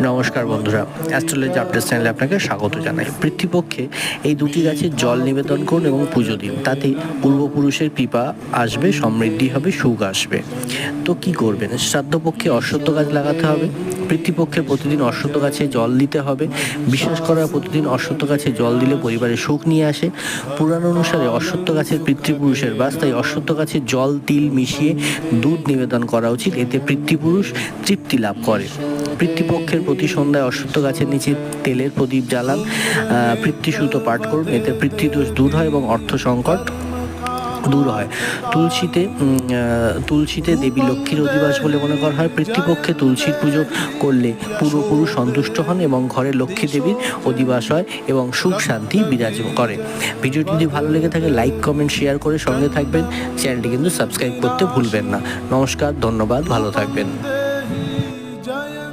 নমস্কার বন্ধুরা, astrology update চ্যানেলে আপনাকে স্বাগত জানাই। পিতৃপক্ষে এই দুটি গাছে জল নিবেদন করুন এবং পুজো দিন, তাতে পূর্বপুরুষের কৃপা আসবে, সমৃদ্ধি হবে, সুখ আসবে। তো কি করবেন? শ্রাদ্ধপক্ষে অশ্বত্থ গাছ লাগাতে হবে। পিতৃপক্ষে প্রতিদিন অশ্বত্থ গাছে জল দিতে হবে। বিশ্বাস করা প্রতিদিন অশ্বত্থ গাছে জল দিলে পরিবারে সুখ নিয়ে আসে। পুরাণ অনুসারে অশ্বত্থ গাছের পিতৃপুরুষের বাস, তাই অশ্বত্থ গাছে জল তিল মিশিয়ে দুধ নিবেদন করা উচিত, এতে পিতৃপুরুষ তৃপ্তি লাভ করে। পিতৃপক্ষের প্রতি সন্ধ্যায় অশ্বত্থ গাছের নিচে তেলের প্রদীপ জ্বালান, পিতৃসূত পাঠ করুন, এতে পিতৃদোষ দূর হয় এবং অর্থ সংকট দূর হয়। তুলসীতে দেবী লক্ষ্মীর অধিবাস বলে মনে করা হয়। পিতৃপক্ষে তুলসীর পুজো করলে পূর্বপুরুষ সন্তুষ্ট হন এবং ঘরে লক্ষ্মী দেবীর অধিবাস হয় এবং সুখ শান্তি বিরাজ করে। ভিডিওটি যদি ভালো লেগে থাকে লাইক কমেন্ট শেয়ার করে সঙ্গে থাকবেন। চ্যানেলটি কিন্তু সাবস্ক্রাইব করতে ভুলবেন না। নমস্কার, ধন্যবাদ, ভালো থাকবেন।